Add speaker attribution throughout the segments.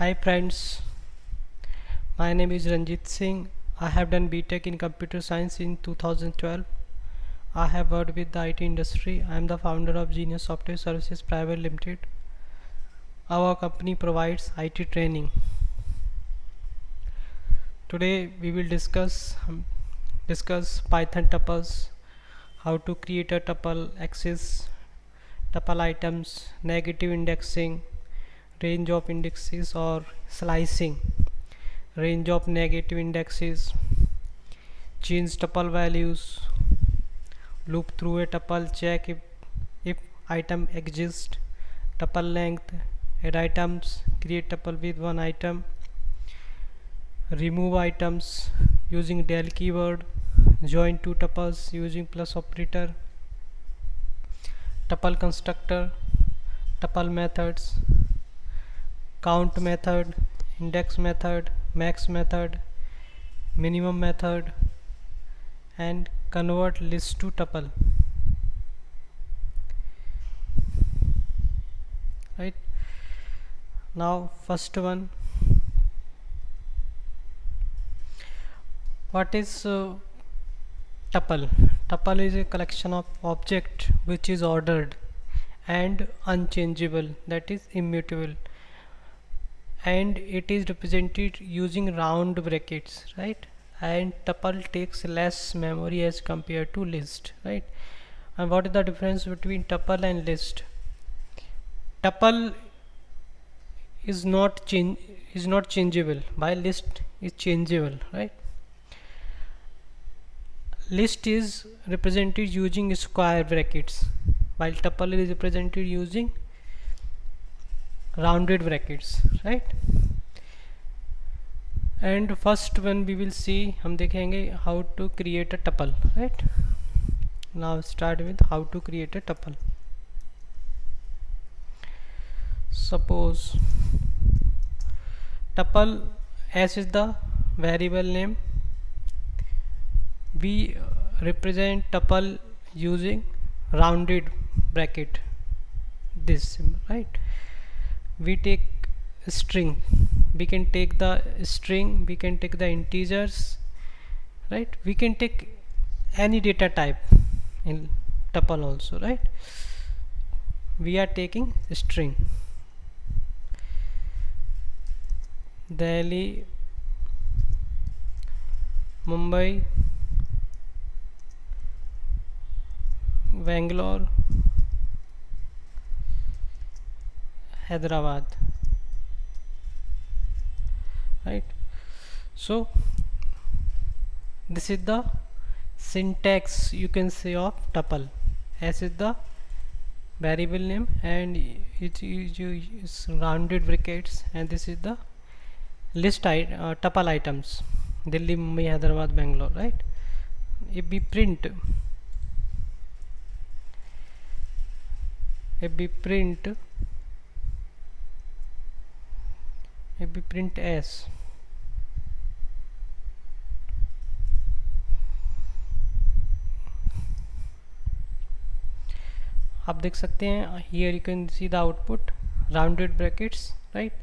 Speaker 1: Hi friends, my name is Ranjit Singh. I have done BTech in Computer Science in 2012. I have worked with the IT industry. I am the founder of Genius Software Services Private Limited. Our company provides IT training. Today we will discuss Python tuples, how to create a tuple axis, tuple items, negative indexing, range of indexes or slicing, range of negative indexes, change tuple values, loop through a tuple, check if item exists, tuple length, add items, create tuple with one item, remove items using del keyword, join two tuples using plus operator, tuple constructor, tuple methods, count method, index method, max method, minimum method, and convert list to tuple. Right now, first one, what is tuple? Tuple is a collection of object which is ordered and unchangeable, that is immutable, and it is represented using round brackets, right? And tuple takes less memory as compared to list, right? And what is the difference between tuple and list? Tuple is not changeable, while list is changeable, right? List is represented using square brackets, while tuple is represented using rounded brackets, right? And first one we will see, हम देखेंगे how to create a tuple, right? Now start with how to create a tuple. Suppose tuple s is the variable name. We represent tuple using rounded bracket, this symbol, right? We take string, we can take the string, we can take the integers, right? We can take any data type in tuple also, right? We are taking string. Delhi, Mumbai, Bangalore, Hyderabad, right? So this is the syntax, you can say, of tuple. S is the variable name and it is rounded brackets, and this is the list tuple items, Delhi, Mumbai, Hyderabad, Bangalore, right? If we print s, आप देख सकते हैं, here you can see the output, rounded brackets, right?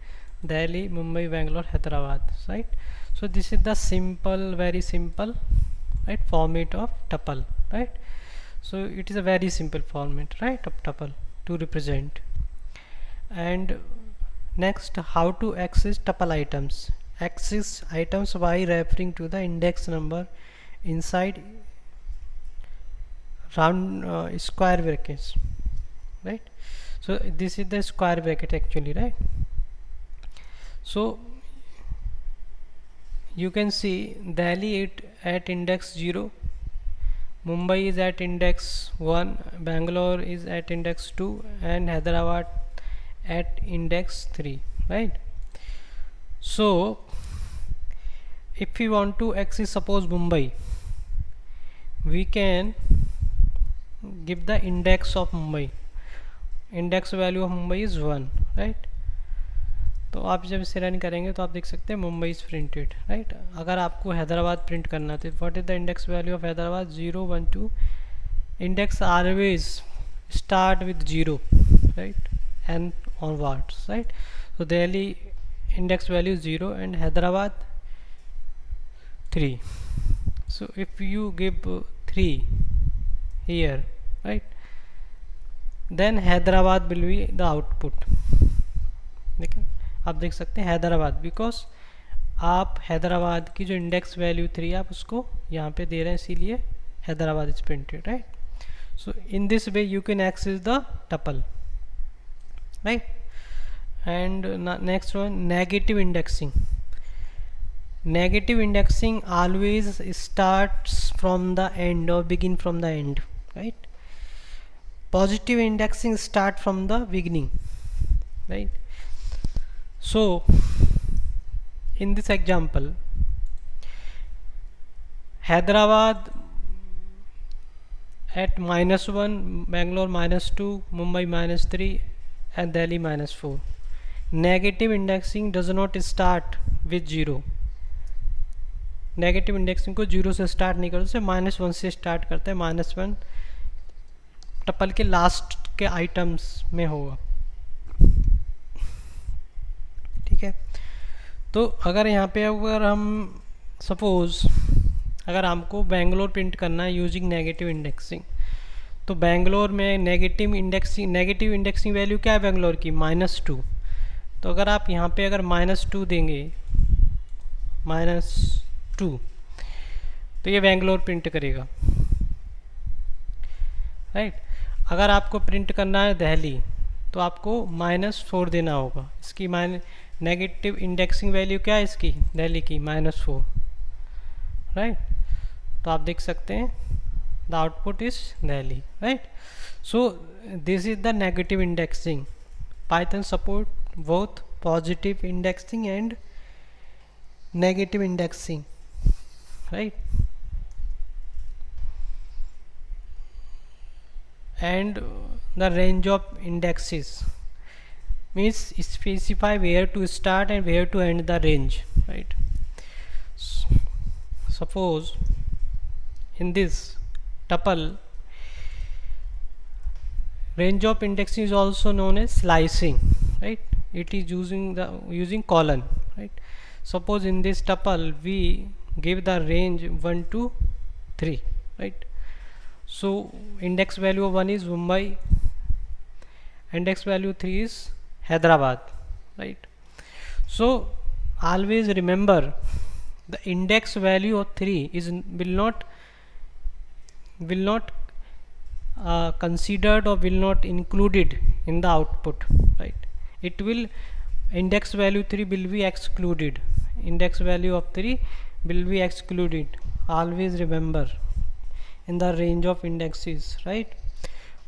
Speaker 1: Delhi, Mumbai, Bangalore, Hyderabad, right? So this is the simple, very simple, right, format of tuple, right? So it is a very simple format, right, of tuple to represent. And next, how to access tuple items. Access items by referring to the index number inside round square brackets, right? So this is the square bracket actually, right? So you can see Delhi at index 0, Mumbai is at index 1, Bangalore is at index 2, and Hyderabad at index 3, right? So if we want to access, suppose Mumbai, we can give the index of Mumbai. Index value of Mumbai is 1, right? तो आप जब इसे run करेंगे तो आप देख सकते हैं मुंबई इज प्रिंटेड, राइट? अगर आपको हैदराबाद प्रिंट करना तो what is the index value of Hyderabad? 0 1 2. Index always start with 0, right, and onwards, right? So Delhi index value 0 and Hyderabad 3. So if you give 3 here, right, then Hyderabad will be the output. देखिए आप देख सकते हैं Hyderabad, because आप हैदराबाद की जो index value 3 आप उसको यहाँ पे दे रहे हैं, इसीलिए Hyderabad is printed, right. So in this way you can access the tuple, right. And next one, negative indexing. Negative indexing always starts from the end or begin from the end, right. Positive indexing start from the beginning, right. So in this example, Hyderabad at -1, Bangalore -2, Mumbai -3 and Delhi -4. Negative indexing does not start with 0. Negative indexing को 0 से start नहीं करते, -1 से start करते हैं. -1 tuple के last के items में होगा, ठीक है. तो अगर यहाँ पे अगर हम सपोज अगर हमको बेंगलोर प्रिंट करना है यूजिंग नेगेटिव इंडेक्सिंग, तो बेंगलोर में नेगेटिव इंडेक्सिंग वैल्यू क्या है बेंगलोर की, -2. तो अगर आप यहाँ पे अगर -2 देंगे, -2, तो ये बेंगलोर प्रिंट करेगा, राइट. अगर आपको प्रिंट करना है दिल्ली, तो आपको -4 देना होगा. इसकी नेगेटिव इंडेक्सिंग वैल्यू क्या है इसकी, दिल्ली की, -4, राइट. तो आप देख सकते हैं the output is Delhi, right. So this is the negative indexing. Python support both positive indexing and negative indexing, right. And the range of indexes means specify where to start and where to end the range, right. Suppose in this tuple, range of indexing is also known as slicing, right. It is using colon, right. Suppose in this tuple we give the range 1 to 3, right. So index value of 1 is Mumbai, index value 3 is Hyderabad, right. So always remember the index value of 3 is will not considered or will not included in the output, right. It will index value 3 will be excluded, index value of 3 will be excluded. Always remember in the range of indexes, right.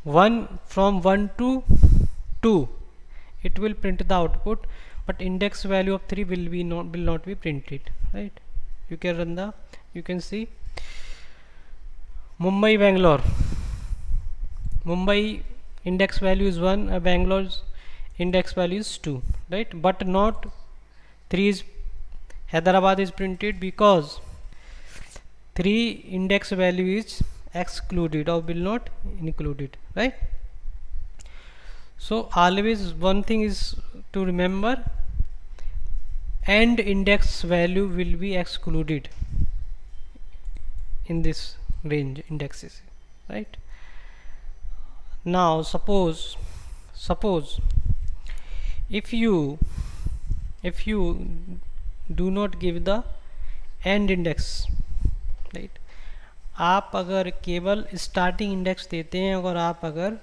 Speaker 1: 1 from 1 to 2 it will print the output, but index value of 3 will not be printed, right. You can see Mumbai Bangalore. Mumbai index value is 1, Bangalore's index value is 2, right. But not 3 is Hyderabad is printed because 3 index value is excluded or will not included, right. So always one thing is to remember, and index value will be excluded in this range indexes, right. Now suppose if you do not give the end index, right. आप अगर केवल starting index देते हैं, अगर आप अगर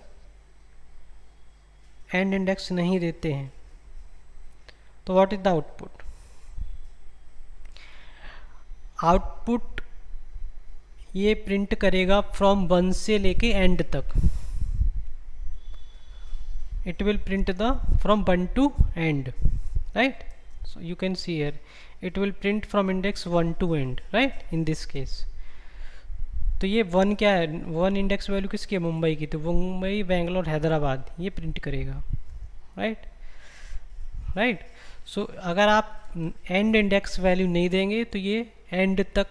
Speaker 1: and index नहीं देते हैं, तो what is the output. Output ये प्रिंट करेगा फ्रॉम 1 से लेके एंड तक. It will print the from 1 to end, right. So you can see here it will print from index 1 to end, right, in this case. तो ये 1 क्या है, 1 index value किसकी है, मुंबई की. तो मुंबई, बेंगलोर, हैदराबाद ये प्रिंट करेगा, राइट. सो अगर आप एंड इंडेक्स वैल्यू नहीं देंगे तो ये एंड तक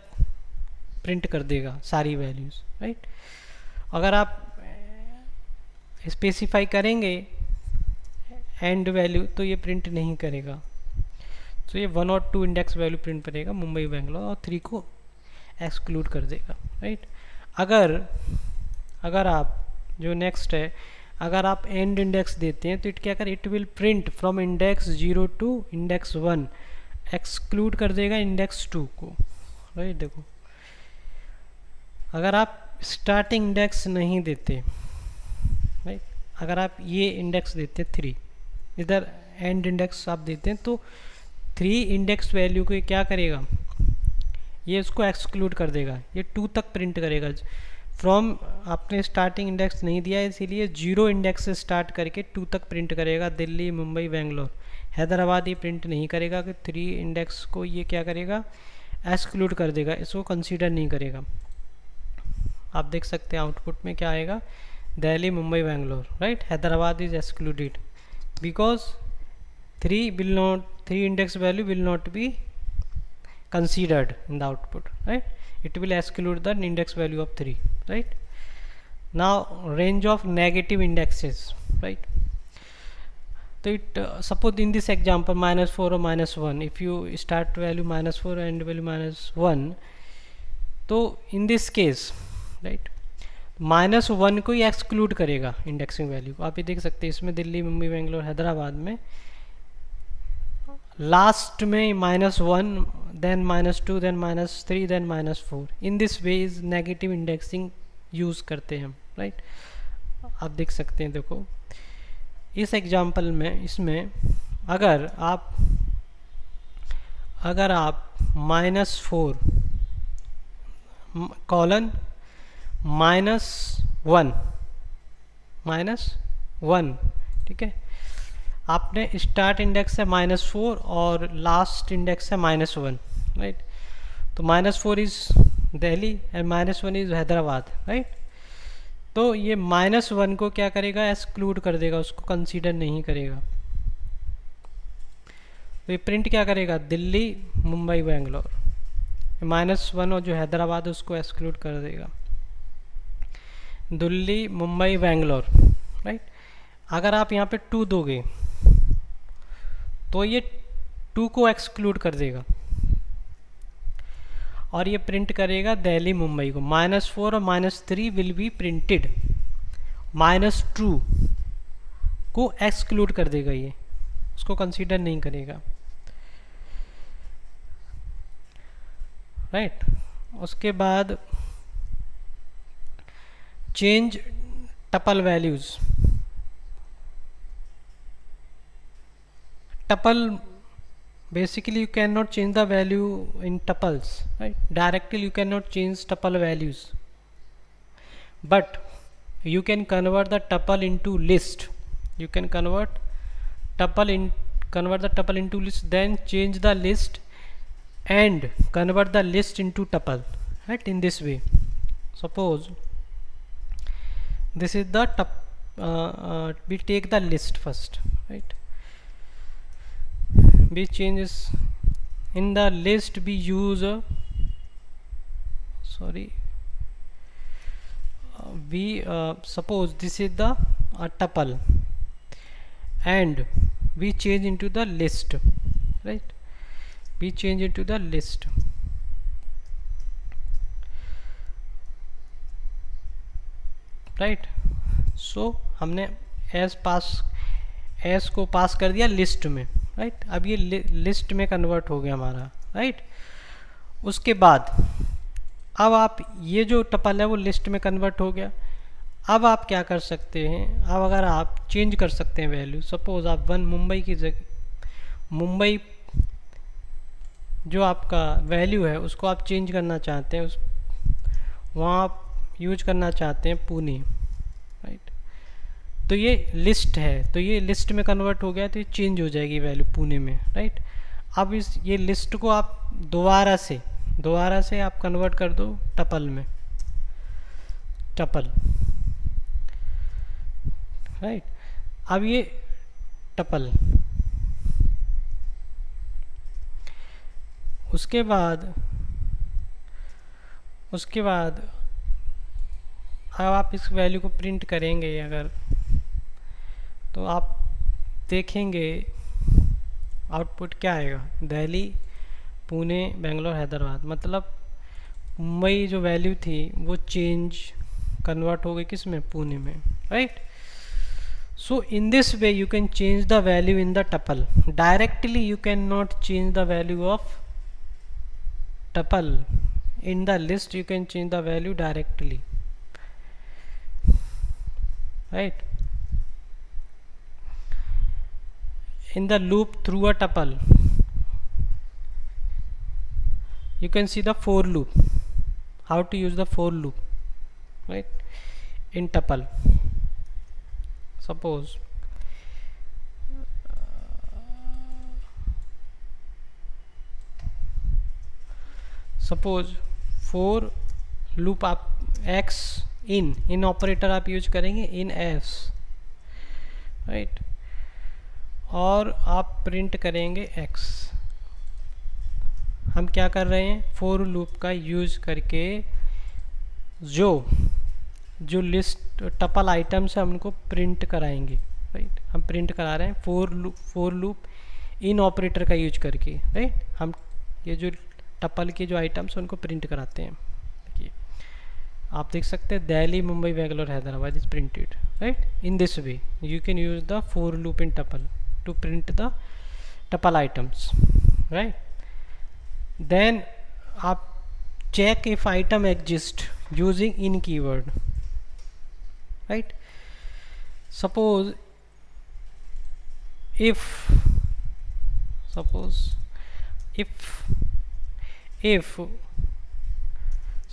Speaker 1: प्रिंट कर देगा सारी वैल्यूज़, राइट. अगर आप स्पेसिफाई करेंगे एंड वैल्यू तो ये प्रिंट नहीं करेगा. तो ये 1 और 2 इंडेक्स वैल्यू प्रिंट करेगा मुंबई बेंगलोर, और 3 को एक्सक्लूड कर देगा, राइट। अगर आप जो नेक्स्ट है, अगर आप एंड इंडेक्स देते हैं तो इट क्या कर, it will print from index 0 to index 1, exclude कर देगा इंडेक्स 2 को, राइट। देखो अगर आप स्टार्टिंग इंडेक्स नहीं देते, राइट, अगर आप ये इंडेक्स देते 3, इधर एंड इंडेक्स आप देते हैं, तो 3 इंडेक्स वैल्यू को क्या करेगा, ये उसको एक्सक्लूड कर देगा, ये 2 तक प्रिंट करेगा। फ्रॉम आपने स्टार्टिंग इंडेक्स नहीं दिया, इसीलिए 0 इंडेक्स से स्टार्ट करके 2 तक प्रिंट करेगा, दिल्ली, मुंबई, बेंगलोर, हैदराबाद ये प्रिंट नहीं करेगा कि 3 इंडेक्स को ये क्या करेगा, एक्सक्लूड कर देगा, इसको कंसीडर नहीं करेगा। आप देख सकते हैं आउटपुट में क्या आएगा, Delhi, Mumbai, Bangalore, right. Hyderabad is excluded because 3 index value will not be considered in the output, right. It will exclude the index value of 3, right. Now range of negative indexes, right. So it suppose in this example -4 or -1, if you start value -4 and value -1, तो in this case, right, -1 को ही exclude करेगा indexing value को। आप ये देख सकते हैं इसमें दिल्ली, मुंबई, बेंगलोर, हैदराबाद में लास्ट में -1, then -2, then -3, then -4, in this way is negative indexing use करते हैं हम, राइट। आप देख सकते हैं, देखो इस एग्जांपल में, इसमें अगर आप -4 कॉलन -1, ठीक है, आपने स्टार्ट इंडेक्स है -4 और लास्ट इंडेक्स है -1, राइट। तो -4 is Delhi and -1 is Hyderabad, right. तो ये -1 को क्या करेगा, एक्सक्लूड कर देगा, उसको कंसीडर नहीं करेगा। तो ये प्रिंट क्या करेगा, दिल्ली, मुंबई, बेंगलोर। -1 और जो हैदराबाद है उसको एक्सक्लूड कर देगा, दिल्ली, मुंबई, बेंगलोर, राइट। अगर आप यहाँ पे 2 दोगे तो ये 2 को एक्सक्लूड कर देगा और ये प्रिंट करेगा दिल्ली, मुंबई को। -4 और -3 विल बी प्रिंटेड, -2 को एक्सक्लूड कर देगा, ये उसको कंसीडर नहीं करेगा, राइट। उसके बाद change tuple values. Tuple, basically you cannot change the value in tuples, right. Directly you cannot change tuple values, but you can convert the tuple into list. You can convert the tuple into list, then change the list and convert the list into tuple, right. In this way, suppose this is the we take the list first, right. We changes in the list, we use we suppose this is the tuple and we change into the list, right. We change into the list, right. So हमने S को पास कर दिया list में, right. अब ये list में convert हो गया हमारा, राइट। उसके बाद अब आप ये जो टपल है वो लिस्ट में कन्वर्ट हो गया। अब आप क्या कर सकते हैं, अब अगर आप चेंज कर सकते हैं वैल्यू, सपोज आप 1 मुंबई की जगह, मुंबई जो आपका वैल्यू है उसको आप चेंज करना चाहते हैं, वहाँ आप यूज करना चाहते हैं पुणे, राइट। तो ये लिस्ट है, तो ये लिस्ट में कन्वर्ट हो गया, तो ये चेंज हो जाएगी वैल्यू पुणे में, राइट। अब ये लिस्ट को आप दोबारा से आप कन्वर्ट कर दो टपल में, राइट। अब ये टपल, उसके बाद अब आप इस वैल्यू को प्रिंट करेंगे अगर, तो आप देखेंगे आउटपुट क्या आएगा, दिल्ली, पुणे, बेंगलोर, हैदराबाद। मतलब मुंबई जो वैल्यू थी वो चेंज कन्वर्ट हो गई किस में, पुणे में, right. So in this way you can change the value in the tuple. Directly you cannot change the value of tuple. In the list you can change the value directly, right. In the loop through a tuple you can see the for loop, how to use the for loop, right, in tuple. Suppose for loop आप x इन operator आप use करेंगे इन s, right, और आप print करेंगे x। हम क्या कर रहे हैं, फॉर लूप का यूज करके जो लिस्ट टपल आइटम्स है हम उनको प्रिंट कराएंगे, राइट। हम प्रिंट करा रहे हैं फॉर लूप इन ऑपरेटर का यूज करके, राइट। हम ये जो टपल के जो आइटम्स उनको प्रिंट कराते हैं। देखिए आप देख सकते हैं Delhi, Mumbai, Bangalore, Hyderabad is printed, right. In this way you can use the for loop in tuple to print the tuple items, right. Then आप check if item exist using in keyword, right. Suppose if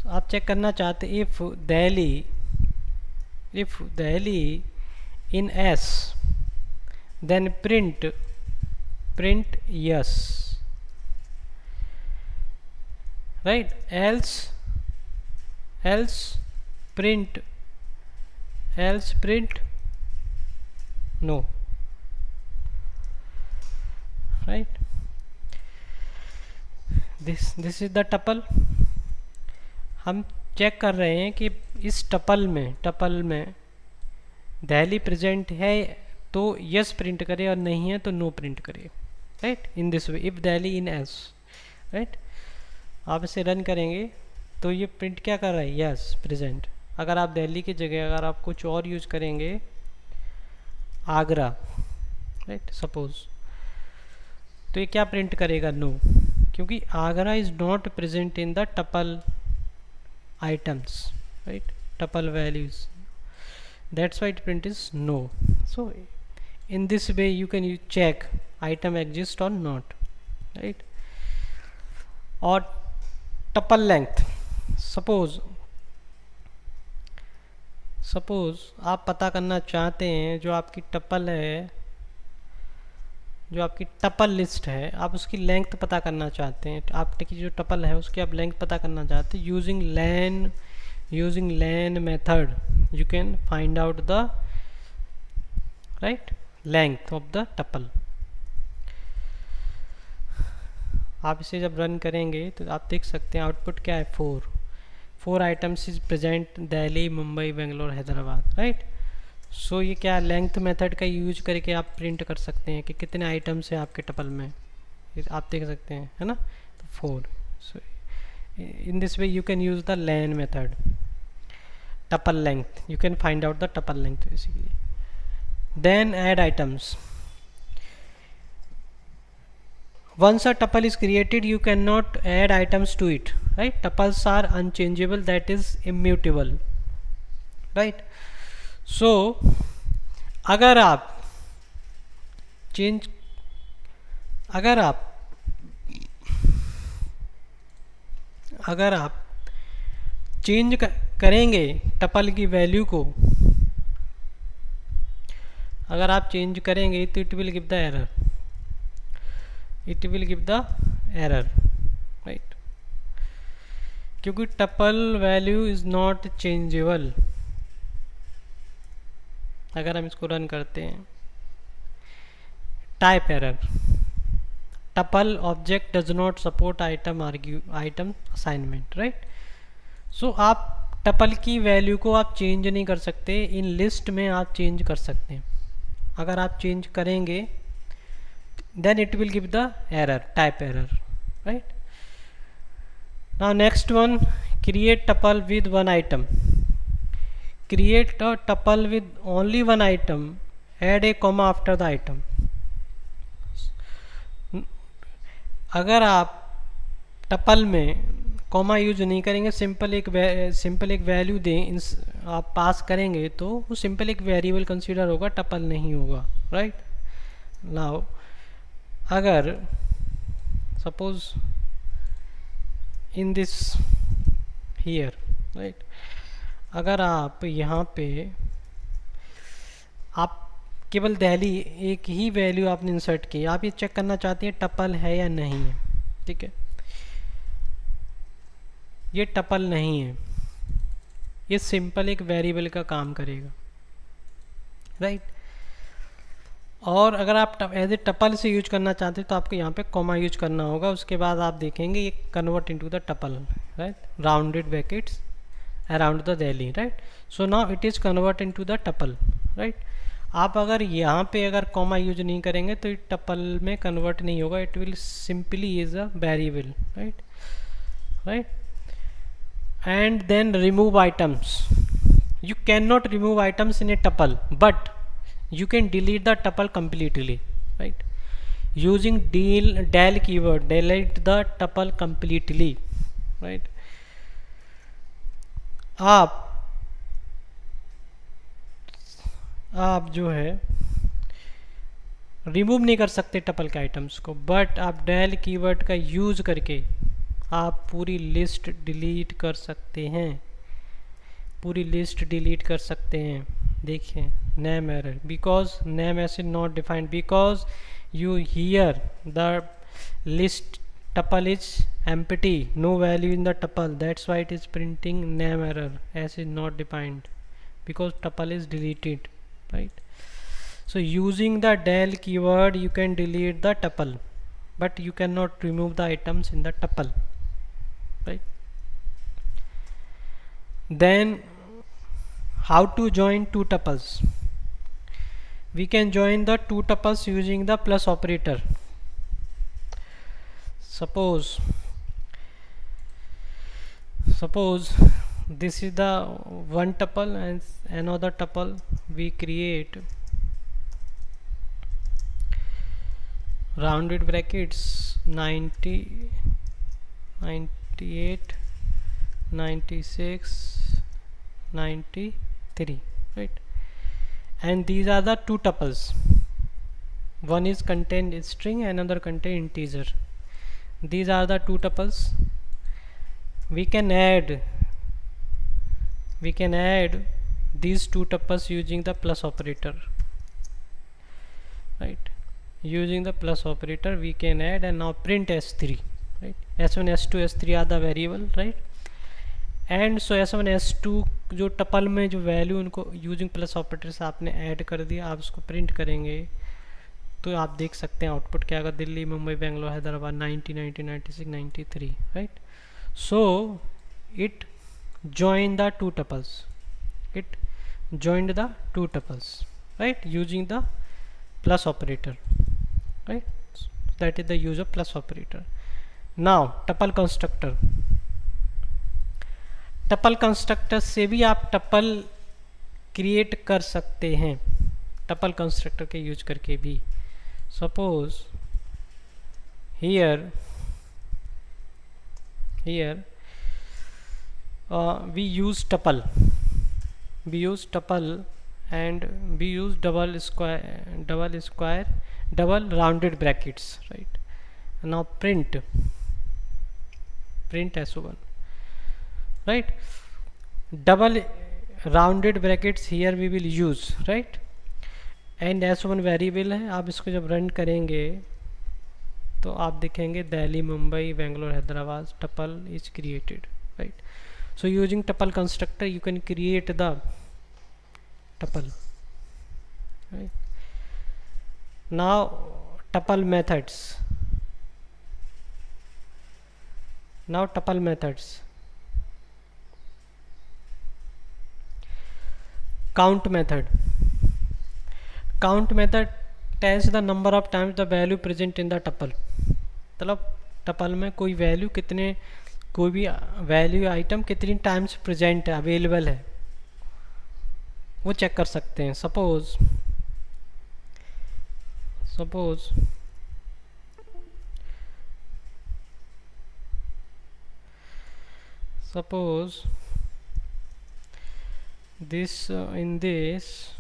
Speaker 1: आप check करना चाहते if Delhi in S then print yes, right, else print no, right. This is the tuple. हम check कर रहे हैं कि इस टपल में दिल्ली प्रेजेंट है तो यस प्रिंट करे और नहीं है तो नो प्रिंट करे, right. In this way if Delhi in S, right. आप इसे रन करेंगे तो ये प्रिंट क्या कर रहा है, यस प्रेजेंट। अगर आप दिल्ली की जगह अगर आप कुछ और यूज करेंगे, आगरा, राइट, सपोज, तो ये क्या प्रिंट करेगा, नो, क्योंकि Agra is not present in the tuple items, right, tuple values, that's why print is no. So in this way you can check item exist or not, right. और tuple length, suppose आप पता करना चाहते हैं जो आपकी tuple है, जो आपकी टपल लिस्ट है, आप उसकी लेंथ पता करना चाहते हैं, आपकी जो टपल है उसकी आप लेंथ पता करना चाहते हैं, using lane method you can find out the right length of the tuple. आप इसे जब रन करेंगे तो आप देख सकते हैं आउटपुट क्या है, 4 items is present Delhi, Mumbai, Bangalore, Hyderabad, right. So ये क्या लेंथ मेथड का यूज करके आप प्रिंट कर सकते हैं कि कितने आइटम्स हैं आपके टपल में, आप देख सकते हैं, है ना, तो 4। So in this way you can use the len method, tuple length, you can find out the tuple length basically. Then add items, once a tuple is created you cannot add items to it, right. Tuples are unchangeable, that is immutable, right. So अगर आप change करेंगे tuple की value को, अगर आप change करेंगे तो it will give the error, right, क्योंकि tuple value is not changeable. अगर हम इसको रन करते हैं, type error, tuple object does not support item assignment, right. So आप टपल की वैल्यू को आप चेंज नहीं कर सकते, इन लिस्ट में आप चेंज कर सकते हैं। अगर आप चेंज करेंगे then it will give the error, type error, right? Now next one, create tuple with one item. Create a tuple with only one item, add a comma after the item. अगर आप tuple में comma use नहीं करेंगे, simple एक value दें, आप पास करेंगे, तो वो सिंपल एक वेरिएबल कंसीडर होगा, टपल नहीं होगा, राइट? नाउ अगर suppose in this here, right, अगर आप यहाँ पे आप केवल दिल्ली एक ही वैल्यू आपने इंसर्ट की, आप ये चेक करना चाहते हैं टपल है या नहीं है, ठीक है? ये टपल नहीं है, ये सिंपल एक वेरिएबल का काम करेगा, राइट? और अगर आप एज ए टपल से यूज करना चाहते हैं तो आपको यहाँ पे कॉमा यूज करना होगा, उसके बाद आप देखेंगे ये convert into the tuple, right? Rounded brackets around the Delhi, right? So now it is convert into the tuple, right? आप अगर यहाँ पे अगर कॉमा यूज नहीं करेंगे तो ये टपल में कन्वर्ट नहीं होगा, it will simply is a variable, right? Right? And then remove items. You cannot remove items in a tuple, but you can delete the tuple completely, right? Using del keyword, delete the tuple completely, right? आप जो है remove नहीं कर सकते tuple के items को, but आप del keyword का यूज करके आप पूरी लिस्ट डिलीट कर सकते हैं, पूरी लिस्ट डिलीट कर सकते हैं. देखिए name error, because name S is not defined, because you here the list tuple is empty, no value in the tuple, that's why it is printing name error as is not defined, because tuple is deleted, right? So using the del keyword you can delete the tuple, but you cannot remove the items in the tuple, right? Then how to join two tuples? We can join the two tuples using the plus operator. Suppose this is the one tuple and another tuple, we create rounded brackets 90, 98, 96, 93, right? And these are the two tuples, one is contain string, another contain integer. These are the two tuples. We can add these two tuples using the plus operator, right? Using the plus operator we can add, and now print s3, right? s1 s2 s3 are the variable, right? And so s1 s2 जो tuple में जो value उनको using plus operator से आपने add कर दिया, आप उसको प्रिंट करेंगे तो आप देख सकते हैं आउटपुट क्या आएगा, Delhi, Mumbai, Bangalore, Hyderabad, 90, 90, 96, 93, right? So it join the two tuples, it joined the two tuples, right? Using the plus operator, right? So that is the use of plus operator. Now tuple constructor से भी आप tuple क्रिएट कर सकते हैं, tuple constructor के use करके भी. Suppose here we use tuple and we use double rounded brackets, right? Now print s1, right? Double rounded brackets here we will use, right? And s1 variable है. आप इसको जब रन करेंगे तो आप देखेंगे Delhi, Mumbai, Bangalore, Hyderabad, tuple is created, right? So using tuple constructor you can create the tuple, right? Now tuple methods. Count method tells the number of times the value present in the tuple, मतलब tuple में कोई value कितने, कोई भी value item कितनी times present है, available है, वो चेक कर सकते हैं. Suppose this in this,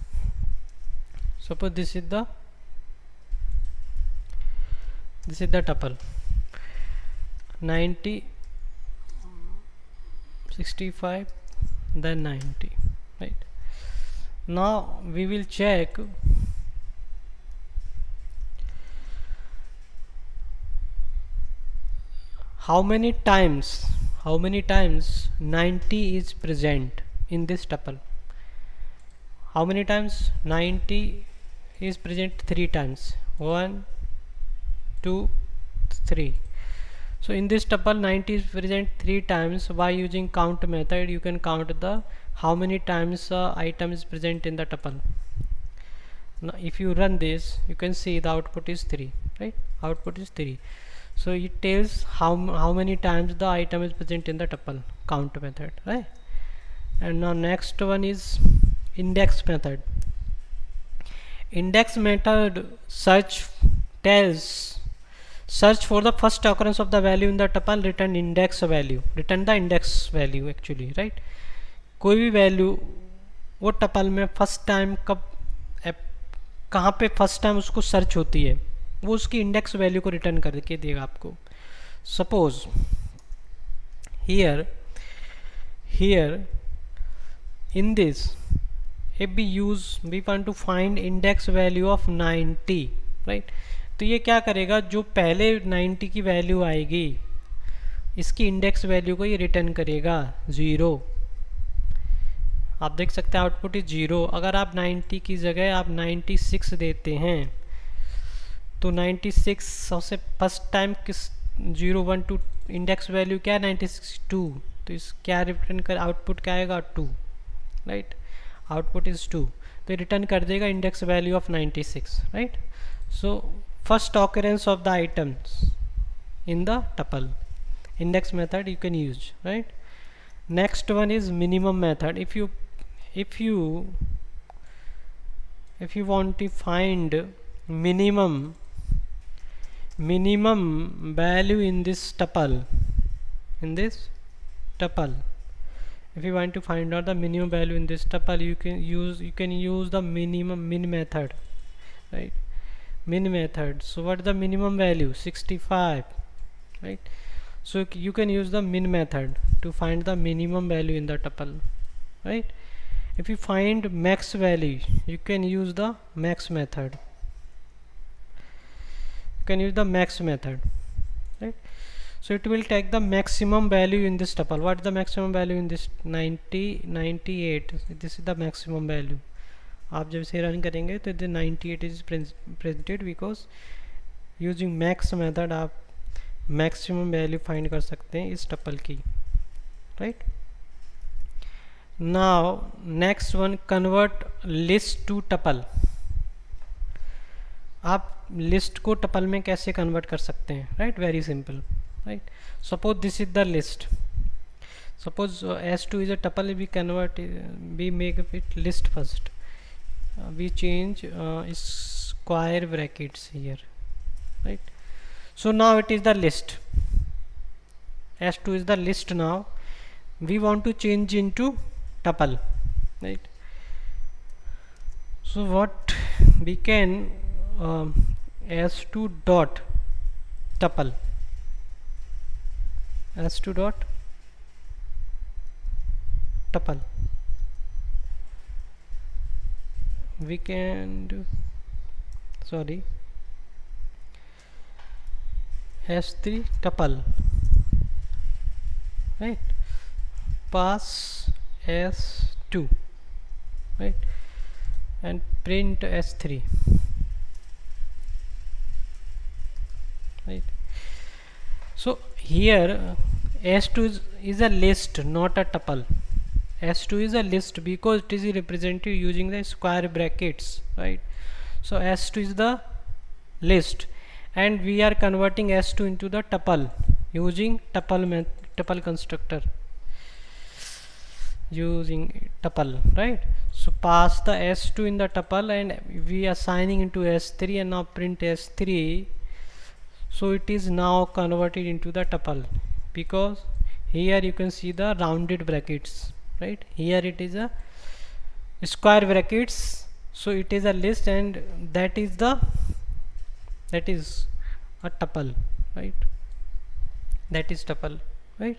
Speaker 1: suppose this is the tuple 90 65 then 90, right? Now we will check how many times 90 is present in this tuple. How many times 90 is present? 3 times. 1 2 3. So in this tuple 90 is present 3 times. By using count method you can count the how many times item is present in the tuple. Now if you run this, you can see the output is 3, right? Output is 3. So it tells how many times the item is present in the tuple, count method, right? And now next one is index method. Index method search for the first occurrence of the value in the tuple, return the index value actually, right? कोई भी value वो tuple में first time कब कहाँ पे first time उसको search होती है, वो उसकी इंडेक्स वैल्यू को रिटर्न करके देगा आपको. Suppose here in this, if we want to find index value of 90, right? तो ये क्या करेगा, जो पहले 90 की वैल्यू आएगी इसकी इंडेक्स वैल्यू को ये रिटर्न करेगा 0. आप देख सकते हैं आउटपुट इज 0. अगर आप 90 की जगह आप 96 देते हैं तो 96 सबसे फर्स्ट टाइम किस 0 1 2 इंडेक्स वैल्यू क्या है 96 2, तो इस क्या रिटर्न कर आउटपुट क्या आएगा 2, राइट? आउटपुट इज 2, तो रिटर्न कर देगा index value of 96, right? So first occurrence of the items in the tuple, index method you can use, right? Next one is minimum method. If you want to find minimum value in this tuple, if you want to find out the minimum value in this tuple, you can use the min method, right? Min method. So what is the minimum value? 65, right? So you can use the min method to find the minimum value in the tuple, right? If you find max value, you can use the max method. Right? So it will take the maximum value in this tuple. What is the maximum value in this? 90, 98. This is the maximum value. आप जब इसे run करेंगे तो the 98 is presented because using max method आप maximum value find कर सकते हैं इस tuple की, right? Now next one, convert list to tuple. आप लिस्ट को टपल में कैसे कन्वर्ट कर सकते हैं, right? Very simple, right? Suppose this is the list. Suppose S2 is a tuple. We make it list first. We change square brackets here, right? So now it is the list. S2 is the list. Now we want to change into tuple, right? So what we can S2 dot tuple, S2 dot tuple, we can do, sorry, S3 tuple, right? Pass S2, right? And print S3, right? So here S2 is a list, not a tuple. S2 is a list because it is represented using the square brackets, right? So s2 is the list, and we are converting s2 into the tuple using tuple constructor, using tuple, right? So pass the s2 in the tuple and we are assigning into s3, and now print s3. So it is now converted into the tuple, because here you can see the rounded brackets, right? Here it is a square brackets, so it is a list, and that is a tuple, right? That is tuple, right?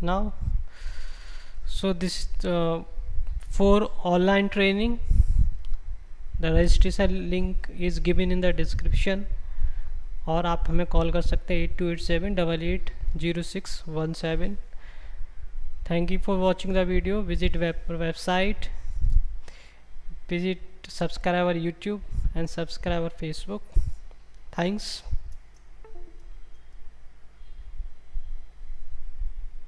Speaker 1: Now, so this for online training, the registration link is given in the description, और आप हमें call कर सकते हैं 8287880617. Thank you for watching the video. Visit website, subscribe our YouTube and subscribe our Facebook. Thanks.